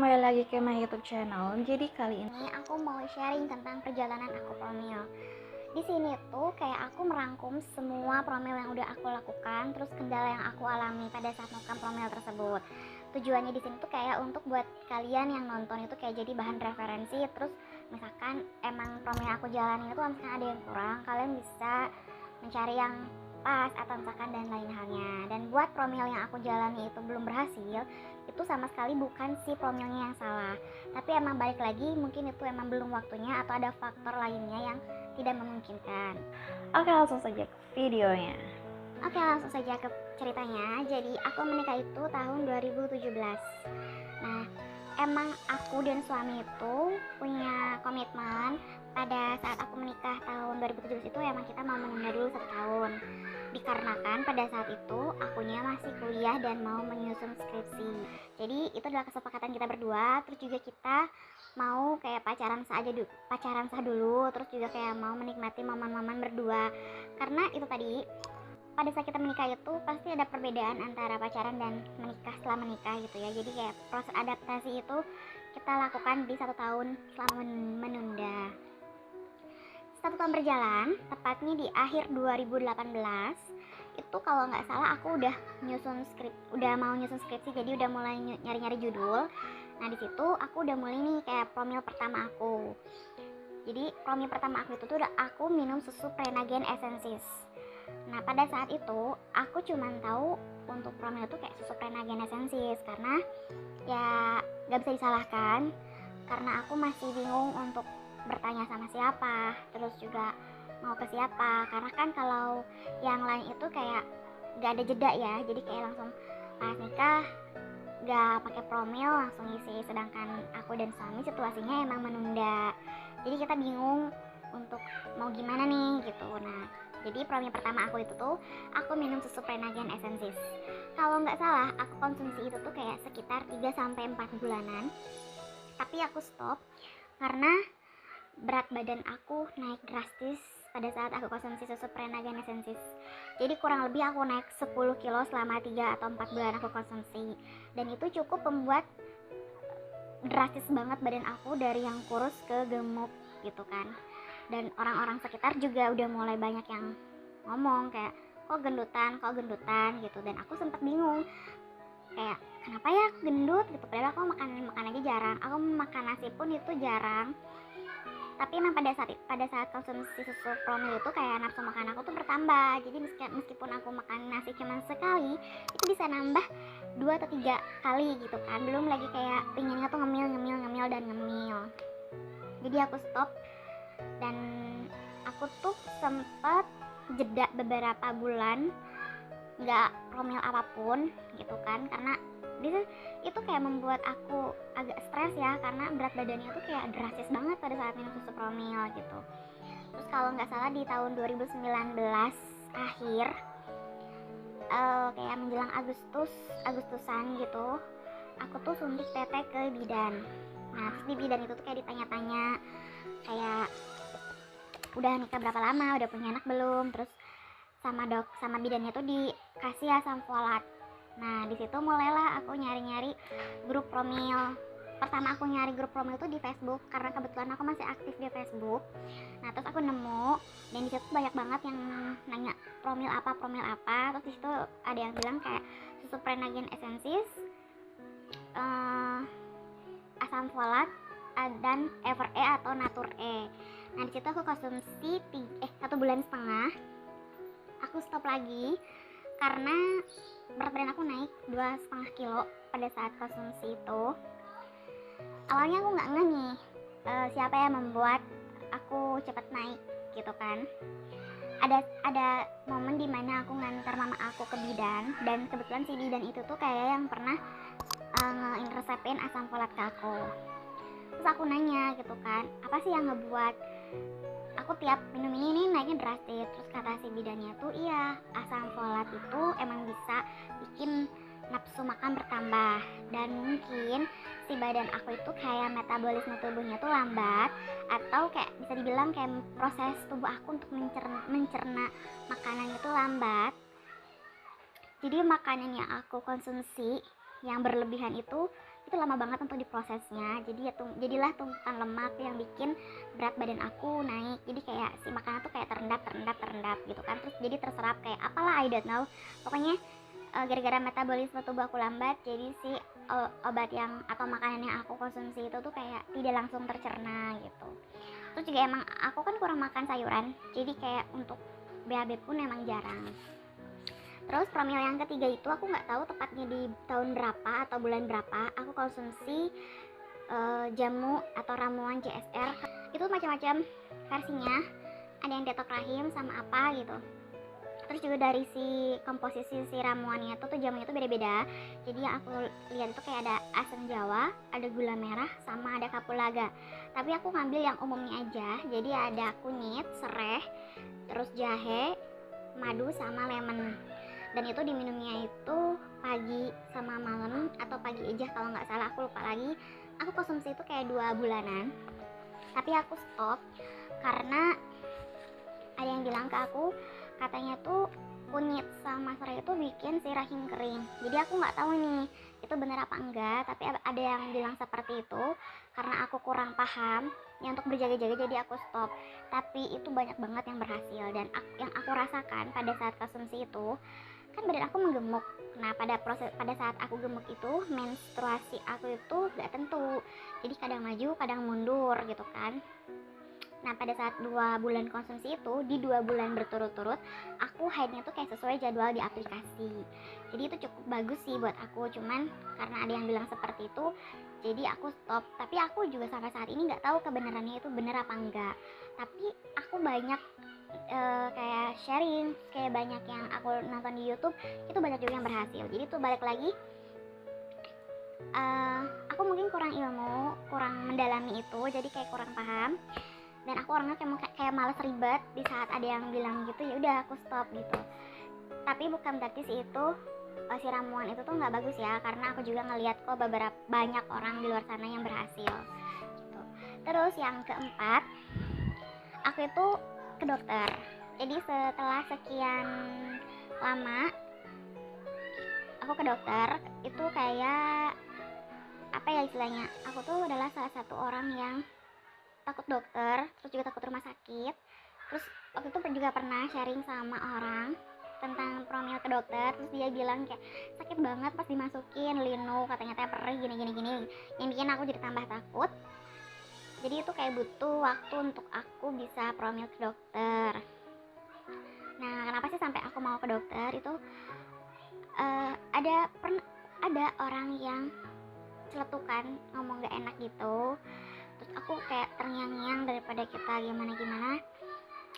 kembali lagi ke my YouTube channel. Jadi kali ini Aku mau sharing tentang perjalanan aku promil. Di sini tuh kayak aku merangkum semua promil yang udah aku lakukan, terus kendala yang aku alami pada saat melakukan promil tersebut. Tujuannya di sini tuh kayak untuk buat kalian yang nonton itu kayak jadi bahan referensi. Terus misalkan emang promil aku jalani itu misalkan ada yang kurang, kalian bisa mencari yang pas atau misalkan dan lain halnya. Dan buat promil yang aku jalani itu belum berhasil, itu sama sekali bukan si promilnya yang salah, tapi emang balik lagi mungkin itu emang belum waktunya atau ada faktor lainnya yang tidak memungkinkan. Oke, langsung saja ke videonya. Oke, langsung saja ke ceritanya. Jadi aku menikah itu tahun 2017. Nah, emang aku dan suami itu punya komitmen pada saat aku menikah tahun 2017 itu emang kita mau menunda dulu 1 tahun. Dikarenakan pada saat itu akunya masih kuliah dan mau menyusun skripsi. Jadi itu adalah kesepakatan kita berdua. Terus juga kita mau kayak pacaran sah dulu. Terus juga kayak mau menikmati momen-momen berdua. Karena itu tadi, pada saat kita menikah itu pasti ada perbedaan antara pacaran dan menikah setelah menikah gitu ya. Jadi kayak proses adaptasi itu kita lakukan di 1 tahun selama menunda. 1 tahun berjalan, tepatnya di akhir 2018 itu kalau nggak salah aku udah mau nyusun skripsi, jadi udah mulai nyari-nyari judul. Nah di situ aku udah mulai nih kayak promil pertama aku. Jadi promil pertama aku itu tuh udah aku minum susu Prenagen Essensis. Nah pada saat itu aku cuman tahu untuk promil itu kayak susu Prenagen Essensis karena ya nggak bisa disalahkan karena aku masih bingung untuk bertanya sama siapa, terus juga mau ke siapa, karena kan kalau yang lain itu kayak gak ada jeda ya, jadi kayak langsung pas nikah gak pakai promil langsung isi, sedangkan aku dan suami situasinya emang menunda, jadi kita bingung untuk mau gimana nih gitu. Nah jadi promil pertama aku itu tuh aku minum susu Prenagen Essensis. Kalau nggak salah aku konsumsi itu tuh kayak sekitar 3-4 bulanan, tapi aku stop karena berat badan aku naik drastis pada saat aku konsumsi susu Prenagen Essensis. Jadi kurang lebih aku naik 10 kilo selama 3 atau 4 bulan aku konsumsi. Dan itu cukup membuat drastis banget badan aku dari yang kurus ke gemuk gitu kan. Dan orang-orang sekitar juga udah mulai banyak yang ngomong kayak kok gendutan gitu. Dan aku sempat bingung kayak kenapa ya aku gendut gitu, padahal aku makan aja jarang, aku makan nasi pun itu jarang. Tapi emang pada saat konsumsi susu promil itu kayak nafsu makan aku tuh bertambah. Jadi meskipun aku makan nasi cuma sekali, itu bisa nambah 2 atau 3 kali gitu kan. Belum lagi kayak pinginnya tuh ngemil. Jadi aku stop dan aku tuh sempet jeda beberapa bulan nggak promil apapun gitu kan, karena itu kayak membuat aku agak stres ya, karena berat badannya tuh kayak drastis banget pada saat minum susu promil gitu. Terus kalau nggak salah di tahun 2019 akhir, kayak menjelang Agustusan gitu, aku tuh suntik tete ke bidan. Nah terus di bidan itu tuh kayak ditanya-tanya kayak udah nikah berapa lama, udah punya anak belum, terus sama bidannya tuh dikasih asam folat. Nah di situ mulailah aku nyari-nyari grup promil. Pertama aku nyari grup promil itu di Facebook karena kebetulan aku masih aktif di Facebook. Nah terus aku nemu dan di situ banyak banget yang nanya promil apa. Terus di situ ada yang bilang kayak susu Prenagen Essensis, asam folat, dan Ever E atau Natur E. Nah di situ aku konsumsi 1,5 bulan. Aku stop lagi karena berat badan aku naik 2,5 kilo pada saat konsumsi itu. Awalnya aku nggak ngeh nih siapa yang membuat aku cepat naik gitu kan. Ada momen dimana aku ngantar mama aku ke bidan, dan kebetulan si bidan itu tuh kayak yang pernah ngeresepin asam folat ke aku. Terus aku nanya gitu kan, apa sih yang ngebuat aku tiap minum ini naiknya drastis. Terus kata si bidannya tuh iya, asam folat itu emang bisa bikin nafsu makan bertambah, dan mungkin si badan aku itu kayak metabolisme tubuhnya tuh lambat, atau kayak bisa dibilang kayak proses tubuh aku untuk mencerna makanan itu lambat. Jadi makanan yang aku konsumsi yang berlebihan itu itu lama banget untuk diprosesnya. Jadi ya jadilah tumpukan lemak yang bikin berat badan aku naik. Jadi kayak si makanan tuh kayak terendap gitu kan, terus jadi terserap kayak apalah, I don't know. Pokoknya gara-gara metabolisme tubuh aku lambat, jadi si obat yang atau makanan yang aku konsumsi itu tuh kayak tidak langsung tercerna gitu. Terus juga emang aku kan kurang makan sayuran, jadi kayak untuk BAB pun emang jarang. Terus promil yang ketiga itu aku nggak tahu tepatnya di tahun berapa atau bulan berapa aku konsumsi jamu atau ramuan CSR. Itu macam-macam versinya, ada yang detok rahim sama apa gitu. Terus juga dari si komposisi si ramuannya tuh jamunya itu beda-beda. Jadi yang aku lihat itu kayak ada asam jawa, ada gula merah, sama ada kapulaga. Tapi aku ngambil yang umumnya aja. Jadi ada kunyit, sereh, terus jahe, madu, sama lemon. Dan itu diminumnya itu pagi sama malam atau pagi aja kalau nggak salah, aku lupa lagi. Aku konsumsi itu kayak 2 bulanan, tapi aku stop karena ada yang bilang ke aku katanya tuh kunyit sama serai itu bikin si rahim kering. Jadi aku nggak tahu nih itu bener apa enggak, tapi ada yang bilang seperti itu. Karena aku kurang paham ya untuk berjaga-jaga, jadi aku stop. Tapi itu banyak banget yang berhasil, dan yang aku rasakan pada saat konsumsi itu kan badan aku menggemuk. Nah pada saat aku gemuk itu menstruasi aku itu gak tentu, jadi kadang maju kadang mundur gitu kan. Nah pada saat 2 bulan konsumsi itu, di 2 bulan berturut-turut aku haidnya tuh kayak sesuai jadwal di aplikasi. Jadi itu cukup bagus sih buat aku, cuman karena ada yang bilang seperti itu jadi aku stop. Tapi aku juga sampai saat ini nggak tahu kebenarannya itu bener apa enggak. Tapi aku banyak kayak sharing, kayak banyak yang aku nonton di YouTube itu banyak juga yang berhasil. Jadi tuh balik lagi, aku mungkin kurang ilmu, kurang mendalami itu, jadi kayak kurang paham. Dan aku orangnya kayak males ribet di saat ada yang bilang gitu, ya udah aku stop gitu. Tapi bukan berarti si ramuan itu tuh nggak bagus ya, karena aku juga ngeliat kok beberapa banyak orang di luar sana yang berhasil gitu. Terus yang keempat, aku itu ke dokter. Jadi setelah sekian lama aku ke dokter, itu kayak apa ya istilahnya, aku tuh adalah salah satu orang yang takut dokter, terus juga takut rumah sakit. Terus waktu itu juga pernah sharing sama orang tentang promil ke dokter, terus dia bilang kayak sakit banget pas dimasukin linu, katanya teh perih gini, yang bikin aku jadi tambah takut. Jadi itu kayak butuh waktu untuk aku bisa promil ke dokter. Nah kenapa sih sampai aku mau ke dokter itu, ada orang yang celetukan ngomong gak enak gitu. Terus aku kayak terngiang-ngiang daripada kita gimana,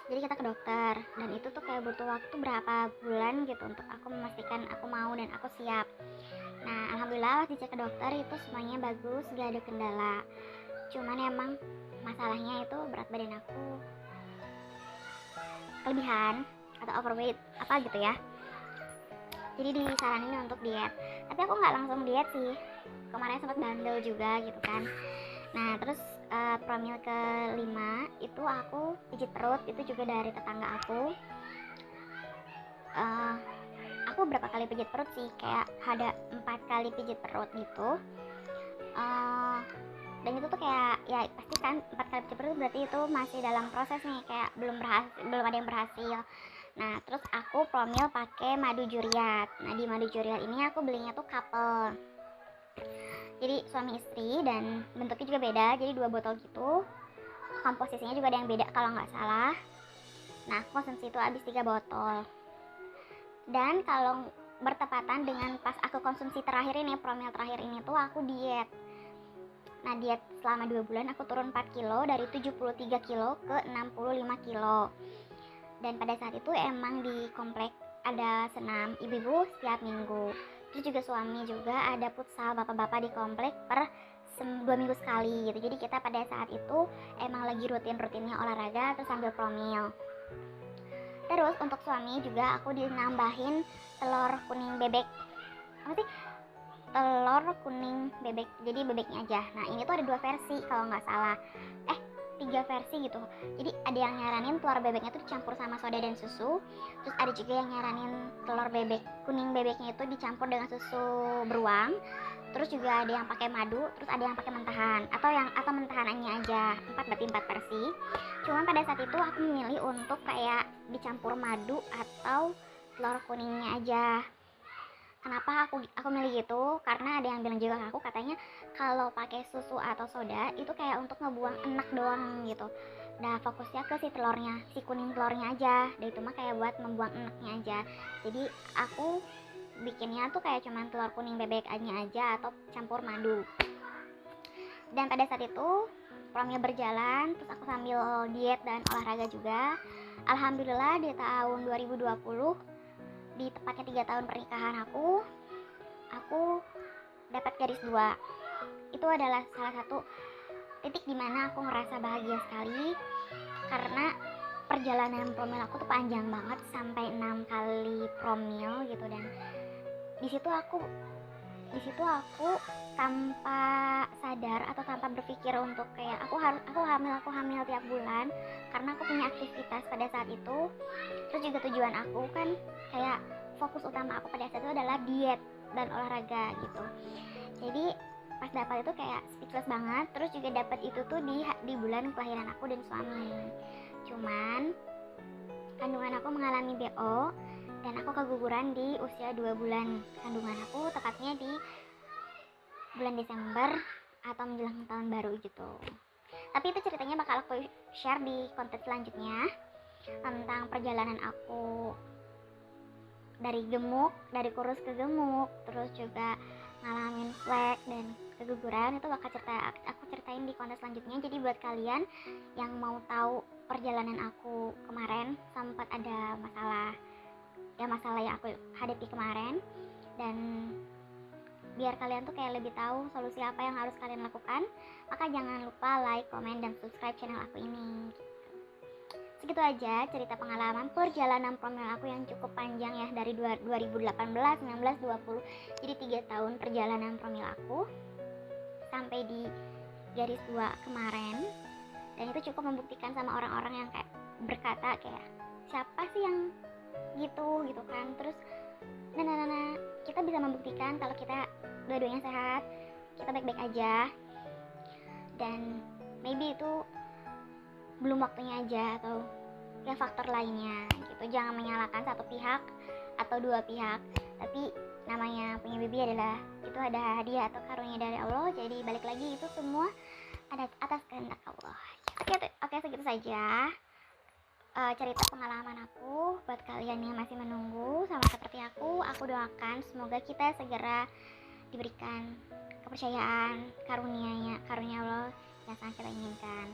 jadi kita ke dokter. Dan itu tuh kayak butuh waktu berapa bulan gitu untuk aku memastikan aku mau dan aku siap. Nah alhamdulillah pas dicek ke dokter itu semuanya bagus, gak ada kendala. Cuman emang masalahnya itu berat badan aku kelebihan atau overweight apa gitu ya, jadi disaranin untuk diet. Tapi aku nggak langsung diet sih, kemarin sempat bandel juga gitu kan. Nah terus promil ke-5 itu aku pijit perut, itu juga dari tetangga aku. Aku berapa kali pijit perut sih, kayak ada 4 kali pijit perut gitu. Dan itu tuh kayak ya pasti kan 4 kali pijit perut berarti itu masih dalam proses nih, kayak belum ada yang berhasil. Nah terus aku promil pakai madu juriat. Nah di madu juriat ini aku belinya tuh couple, jadi suami istri, dan bentuknya juga beda, jadi 2 botol gitu. Komposisinya juga ada yang beda kalau nggak salah. Nah konsumsi itu habis 3 botol. Dan kalau bertepatan dengan pas aku konsumsi terakhir ini, promil terakhir ini tuh aku diet. Nah diet selama 2 bulan aku turun 4 kilo, dari 73 kilo ke 65 kilo. Dan pada saat itu emang di komplek ada senam ibu-ibu setiap minggu. Terus juga suami juga ada futsal bapak-bapak di komplek per 2 minggu sekali gitu. Jadi kita pada saat itu emang lagi rutinnya olahraga terus sambil promil. Terus untuk suami juga aku dinambahin telur kuning bebek. Apa sih? Telur kuning bebek, jadi bebeknya aja. Nah ini tuh ada 2 versi kalau nggak salah, 3 versi gitu. Jadi ada yang nyaranin telur bebeknya itu dicampur sama soda dan susu. Terus ada juga yang nyaranin telur bebek kuning bebeknya itu dicampur dengan susu beruang. Terus juga ada yang pakai madu, terus ada yang pakai mentahan atau mentahanannya aja. 4 berarti 4 versi. Cuman pada saat itu aku memilih untuk kayak dicampur madu atau telur kuningnya aja. Kenapa aku milih gitu? Karena ada yang bilang juga ke aku, katanya kalau pakai susu atau soda itu kayak untuk ngebuang enak doang gitu. Nah, fokusnya ke si telurnya, si kuning telurnya aja. Dan itu mah kayak buat membuang enaknya aja. Jadi aku bikinnya tuh kayak cuman telur kuning bebeknya aja atau campur madu. Dan pada saat itu promnya berjalan, terus aku sambil diet dan olahraga juga. Alhamdulillah di tahun 2020, di tepatnya 3 tahun pernikahan aku dapat garis 2. Itu adalah salah satu titik dimana aku ngerasa bahagia sekali, karena perjalanan promil aku tuh panjang banget, sampai 6 kali promil gitu. Dan di situ aku tanpa sadar atau tanpa berpikir untuk kayak aku hamil tiap bulan, karena aku punya aktivitas pada saat itu. Terus juga tujuan aku kan kayak fokus utama aku pada saat itu adalah diet dan olahraga gitu. Jadi pas dapat itu kayak speechless banget. Terus juga dapat itu tuh di bulan kelahiran aku dan suami. Cuman kandungan aku mengalami BO dan aku keguguran di usia 2 bulan kandungan aku, tepatnya di bulan Desember atau menjelang tahun baru gitu. Tapi itu ceritanya bakal aku share di konten selanjutnya, tentang perjalanan aku dari kurus ke gemuk, terus juga ngalamin flek dan keguguran. Itu bakal aku ceritain di konten selanjutnya. Jadi buat kalian yang mau tahu perjalanan aku kemarin, sempat ada masalah yang aku hadapi kemarin, dan biar kalian tuh kayak lebih tahu solusi apa yang harus kalian lakukan, maka jangan lupa like, comment, dan subscribe channel aku ini. Segitu aja cerita pengalaman perjalanan promil aku yang cukup panjang ya, dari 2018, 19, 20. Jadi 3 tahun perjalanan promil aku sampai di garis 2 kemarin. Dan itu cukup membuktikan sama orang-orang yang kayak berkata kayak, siapa sih yang gitu kan. Terus nah, kita bisa membuktikan kalau kita dua-duanya sehat, kita baik-baik aja. Dan maybe itu belum waktunya aja, atau ya faktor lainnya gitu. Jangan menyalahkan satu pihak atau dua pihak, tapi namanya punya baby adalah itu ada hadiah atau karunia dari Allah. Jadi balik lagi, itu semua ada atas kehendak Allah. Oke, segitu saja cerita pengalaman aku. Buat kalian yang masih menunggu sama seperti aku doakan semoga kita segera diberikan kepercayaan karunia Allah yang sangat kita inginkan.